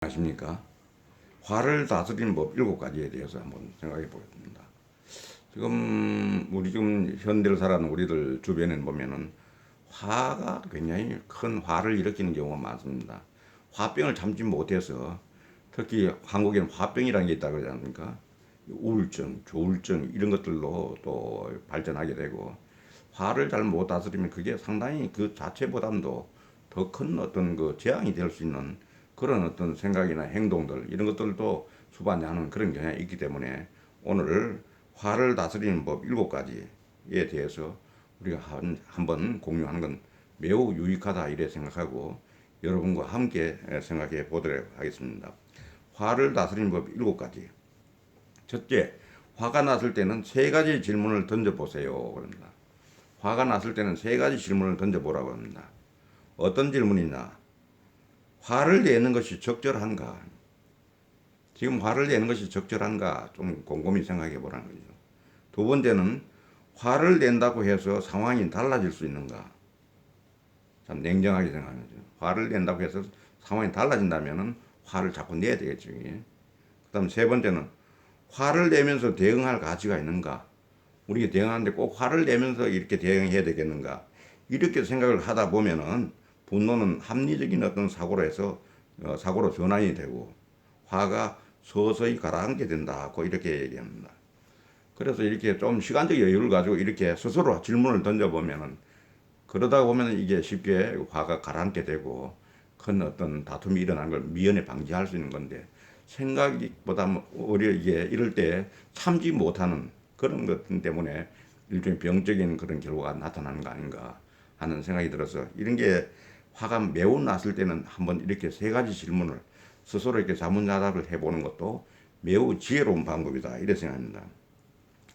아십니까? 화를 다스리는 법 7가지에 대해서 한번 생각해 보겠습니다. 지금 현대를 살아가는 우리들 주변에 보면은 화가 굉장히 큰 화를 일으키는 경우가 많습니다. 화병을 참지 못해서 특히 한국에는 화병이라는 게 있다고 그러지 않습니까? 우울증, 조울증 이런 것들로 또 발전하게 되고 화를 잘 못 다스리면 그게 상당히 그 자체보다도 더 큰 어떤 그 재앙이 될 수 있는 그런 어떤 생각이나 행동들 이런 것들도 수반하는 그런 경향이 있기 때문에 오늘 화를 다스리는 법 7가지에 대해서 우리가 한번 공유하는 건 매우 유익하다 이래 생각하고 여러분과 함께 생각해 보도록 하겠습니다. 화를 다스리는 법 7가지. 첫째, 화가 났을 때는 3가지 질문을 던져보세요. 그럽니다. 화가 났을 때는 3가지 질문을 던져보라고 합니다. 어떤 질문이냐? 화를 내는 것이 적절한가? 지금 화를 내는 것이 적절한가? 좀 곰곰이 생각해 보라는 거죠. 두 번째는 화를 낸다고 해서 상황이 달라질 수 있는가? 참 냉정하게 생각하는 거죠. 화를 낸다고 해서 상황이 달라진다면은 화를 자꾸 내야 되겠죠. 그 다음 세 번째는 화를 내면서 대응할 가치가 있는가? 우리가 대응하는데 꼭 화를 내면서 이렇게 대응해야 되겠는가? 이렇게 생각을 하다 보면은 분노는 합리적인 어떤 사고로 해서 사고로 전환이 되고 화가 서서히 가라앉게 된다고 이렇게 얘기합니다. 그래서 이렇게 좀 시간적 여유를 가지고 이렇게 스스로 질문을 던져보면은 그러다 보면 이게 쉽게 화가 가라앉게 되고 큰 어떤 다툼이 일어나는 걸 미연에 방지할 수 있는 건데 생각보다 오히려 이게 이럴 때 참지 못하는 그런 것 때문에 일종의 병적인 그런 결과가 나타나는 거 아닌가 하는 생각이 들어서 이런 게 화가 매우 났을 때는 한번 이렇게 3가지 질문을 스스로 이렇게 자문자답을 해보는 것도 매우 지혜로운 방법이다 이렇게 생각합니다.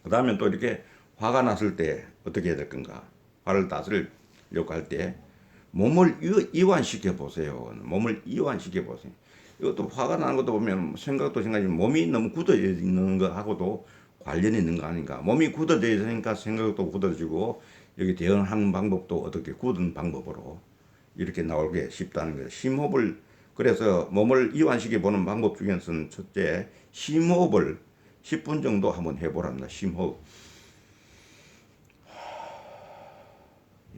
그 다음에 또 이렇게 화가 났을 때 어떻게 해야 될 건가? 화를 다스리려고 할 때 몸을 이완시켜 보세요. 몸을 이완시켜 보세요. 이것도 화가 나는 것도 보면 생각도 생각이 몸이 너무 굳어져 있는 거하고도 관련이 있는 거 아닌가. 몸이 굳어져 있으니까 생각도 굳어지고 여기 대응하는 방법도 어떻게 굳은 방법으로 이렇게 나오게 쉽다는 거예요. 심호흡을 그래서 몸을 이완시켜 보는 방법 중에서는 첫째 심호흡을 10분 정도 한번 해보랍니다. 심호흡.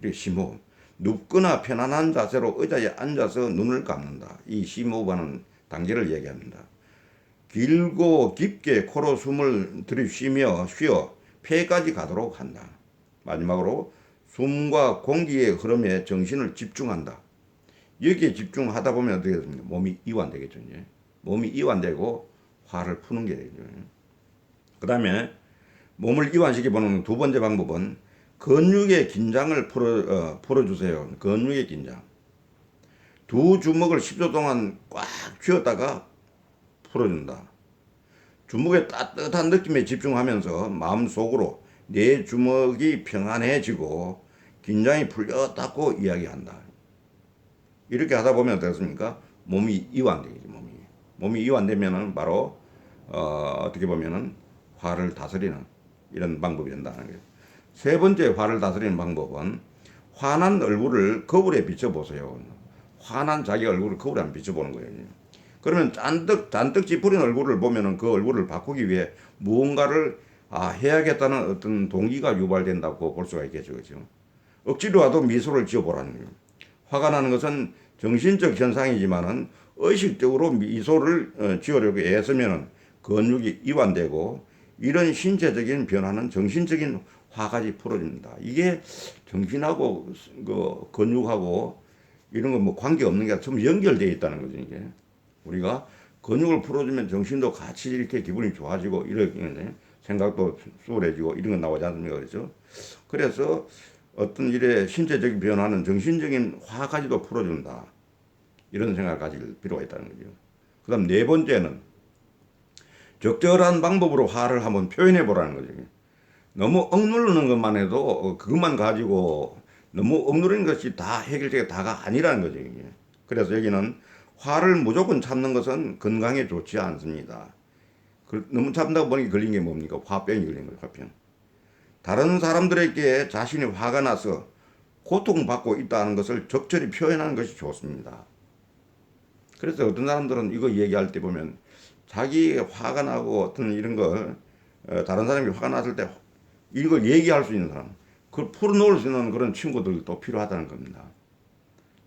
이렇게 심호흡. 눕거나 편안한 자세로 의자에 앉아서 눈을 감는다. 이 심호흡하는 단계를 얘기합니다. 길고 깊게 코로 숨을 들이쉬며 쉬어 폐까지 가도록 한다. 마지막으로 숨과 공기의 흐름에 정신을 집중한다. 여기에 집중하다 보면 어떻게 됩니까? 몸이 이완되겠죠. 이제. 몸이 이완되고 화를 푸는 게 되죠. 그 다음에 몸을 이완시켜보는 두 번째 방법은 근육의 긴장을 풀어주세요. 근육의 긴장. 두 주먹을 10초 동안 꽉 쥐었다가 풀어준다. 주먹의 따뜻한 느낌에 집중하면서 마음속으로 내 주먹이 평안해지고 긴장이 풀렸다고 이야기한다. 이렇게 하다 보면 어떻습니까? 몸이 이완되겠지. 몸이 이완되면은 바로 어떻게 보면은 화를 다스리는 이런 방법이 된다는 거예요. 세 번째 화를 다스리는 방법은 화난 얼굴을 거울에 비춰보세요. 화난 자기 얼굴을 거울에 한번 비춰보는 거예요. 그러면 잔뜩 찌푸린 얼굴을 보면은 그 얼굴을 바꾸기 위해 무언가를 해야겠다는 어떤 동기가 유발된다고 볼 수가 있겠죠. 그렇죠? 억지로라도 미소를 지어보라는 거예요. 화가 나는 것은 정신적 현상이지만은 의식적으로 미소를 지으려고 애쓰면은 근육이 이완되고 이런 신체적인 변화는 정신적인 화까지 풀어집니다. 이게 정신하고 그 근육하고 이런 거 뭐 관계 없는 게 좀 연결되어 있다는 거죠. 이게 우리가 근육을 풀어주면 정신도 같이 이렇게 기분이 좋아지고 이렇게 생각도 수월해지고 이런 거 나오지 않습니까? 그렇죠? 그래서 어떤 일의 신체적인 변화는 정신적인 화까지도 풀어준다. 이런 생각을 가질 필요가 있다는 거죠. 그 다음 네 번째는 적절한 방법으로 화를 한번 표현해 보라는 거죠. 너무 억누르는 것만 해도 그것만 가지고 너무 억누르는 것이 다 해결책이 다가 아니라는 거죠. 그래서 여기는 화를 무조건 참는 것은 건강에 좋지 않습니다. 너무 참다 보니 걸린 게 뭡니까? 화병이 걸린 거예요. 화병. 다른 사람들에게 자신이 화가 나서 고통받고 있다는 것을 적절히 표현하는 것이 좋습니다. 그래서 어떤 사람들은 이거 얘기할 때 보면 자기 화가 나고 어떤 이런 걸 다른 사람이 화가 났을 때 이걸 얘기할 수 있는 사람, 그걸 풀어놓을 수 있는 그런 친구들도 필요하다는 겁니다.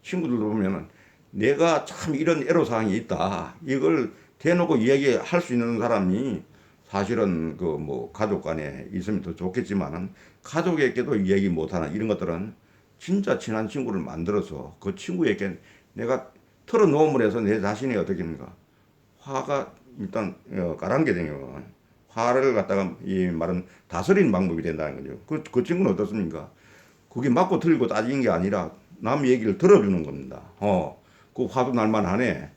친구들도 보면은 내가 참 이런 애로사항이 있다, 이걸 대놓고 이야기할 수 있는 사람이 사실은 그 뭐 가족 간에 있으면 더 좋겠지만은 가족에게도 이야기 못하는 이런 것들은 진짜 친한 친구를 만들어서 그 친구에게 내가 털어놓음을 해서 내 자신이 어떻게 합니까? 화가 일단 가라앉게 화를 갖다가 이 말은 다스리는 방법이 된다는 거죠. 그 친구는 어떻습니까? 그게 맞고 틀리고 따지는 게 아니라 남 얘기를 들어주는 겁니다. 그 화도 날만 하네.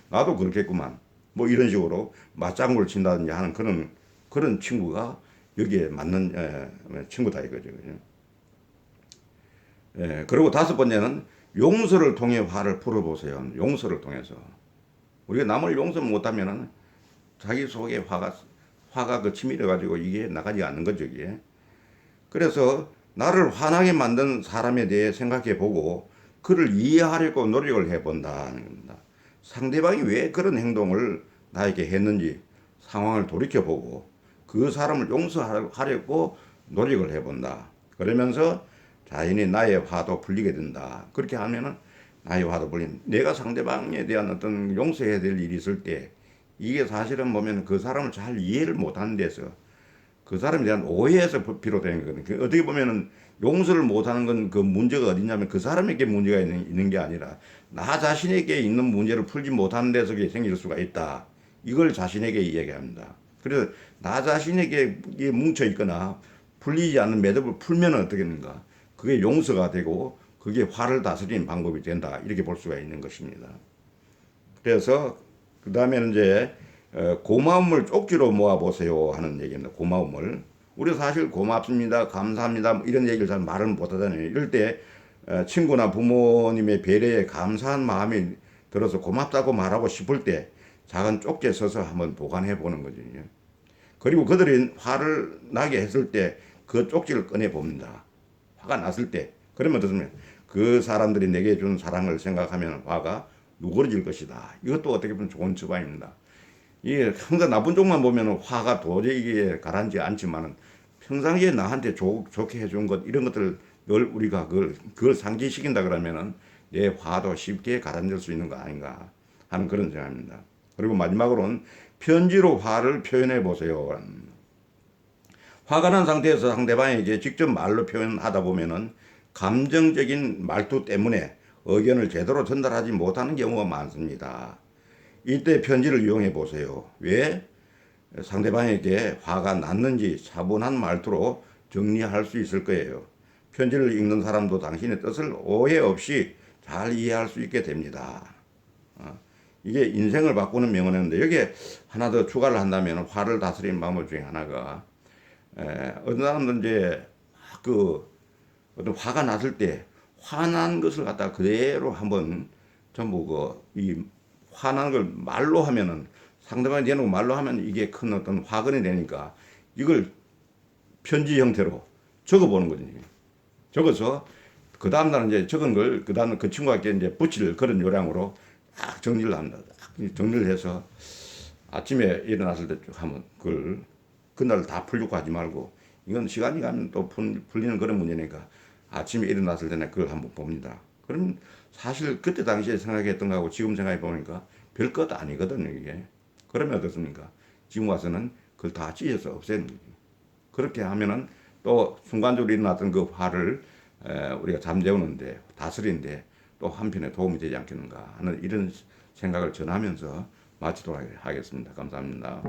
나도 그렇겠구만. 뭐 이런 식으로 맞장구를 친다든지 하는 그런 친구가 여기에 맞는 친구다 이거죠. 그리고 다섯 번째는 용서를 통해 화를 풀어보세요. 용서를 통해서. 우리가 남을 용서 못하면은 자기 속에 화가 그 치밀어가지고 이게 나가지 않는 거죠, 이게. 그래서 나를 화나게 만든 사람에 대해 생각해 보고 그를 이해하려고 노력을 해 본다는 겁니다. 상대방이 왜 그런 행동을 나에게 했는지 상황을 돌이켜 보고 그 사람을 용서하려고 노력을 해 본다. 그러면서 자연히 나의 화도 풀리게 된다. 그렇게 하면은 나의 화도 풀린. 내가 상대방에 대한 어떤 용서해야 될 일이 있을 때 이게 사실은 보면 그 사람을 잘 이해를 못하는 데서 그 사람에 대한 오해에서 비롯된 거거든요. 어떻게 보면은 용서를 못하는 건 그 문제가 어디냐면 그 사람에게 문제가 있는 게 아니라 나 자신에게 있는 문제를 풀지 못하는 데서 생길 수가 있다. 이걸 자신에게 이야기합니다. 그래서 나 자신에게 뭉쳐 있거나 풀리지 않는 매듭을 풀면 어떻게 되는가? 그게 용서가 되고 그게 화를 다스리는 방법이 된다. 이렇게 볼 수가 있는 것입니다. 그래서 그 다음에는 이제 고마움을 쪽지로 모아보세요 하는 얘기입니다. 고마움을. 우리 사실 고맙습니다, 감사합니다 뭐 이런 얘기를 잘 말을 못하잖아요. 이럴 때 친구나 부모님의 배려에 감사한 마음이 들어서 고맙다고 말하고 싶을 때 작은 쪽지에 써서 한번 보관해 보는 거죠. 그리고 그들이 화를 나게 했을 때 그 쪽지를 꺼내 봅니다. 화가 났을 때. 그러면 어떻습니까? 그 사람들이 내게 준 사랑을 생각하면 화가 누그러질 것이다. 이것도 어떻게 보면 좋은 처방입니다. 이게 항상 나쁜 쪽만 보면 화가 도저히 이게 가라앉지 않지만은 평상시에 나한테 좋게 해준 것 이런 것들을 늘 우리가 그걸 상기시킨다 그러면은 내 화도 쉽게 가라앉을 수 있는 거 아닌가 하는 그런 생각입니다. 그리고 마지막으로는 편지로 화를 표현해 보세요. 화가 난 상태에서 상대방에게 직접 말로 표현하다 보면은 감정적인 말투 때문에 의견을 제대로 전달하지 못하는 경우가 많습니다. 이때 편지를 이용해 보세요. 왜? 상대방에게 화가 났는지 차분한 말투로 정리할 수 있을 거예요. 편지를 읽는 사람도 당신의 뜻을 오해 없이 잘 이해할 수 있게 됩니다. 이게 인생을 바꾸는 명언인데 여기에 하나 더 추가를 한다면 화를 다스리는 방법 중에 하나가 어떤 사람들은 이제 어떤 화가 났을 때 화난 것을 갖다 그대로 한번 전부 이 화난 걸 말로 하면은 상대방이 대놓고 말로 하면 이게 큰 어떤 화근이 되니까 이걸 편지 형태로 적어보는 거죠. 적어서 그 다음날은 이제 적은 걸 그 다음 그 친구에게 이제 붙일 그런 요량으로 딱 정리를 합니다. 딱 정리를 해서 아침에 일어났을 때 쭉 하면 그날 다 풀려고 하지 말고 이건 시간이 가면 또 풀리는 그런 문제니까 아침에 일어났을 때는 그걸 한번 봅니다. 그럼 사실 그때 당시에 생각했던 거하고 지금 생각해 보니까 별 것 아니거든요, 이게. 그러면 어떻습니까? 지금 와서는 그걸 다 찢어서 없애는 거죠. 그렇게 하면은 또 순간적으로 일어났던 그 화를 우리가 잠재우는데, 다스리는데 또 한편에 도움이 되지 않겠는가 하는 이런 생각을 전하면서 마치도록 하겠습니다. 감사합니다.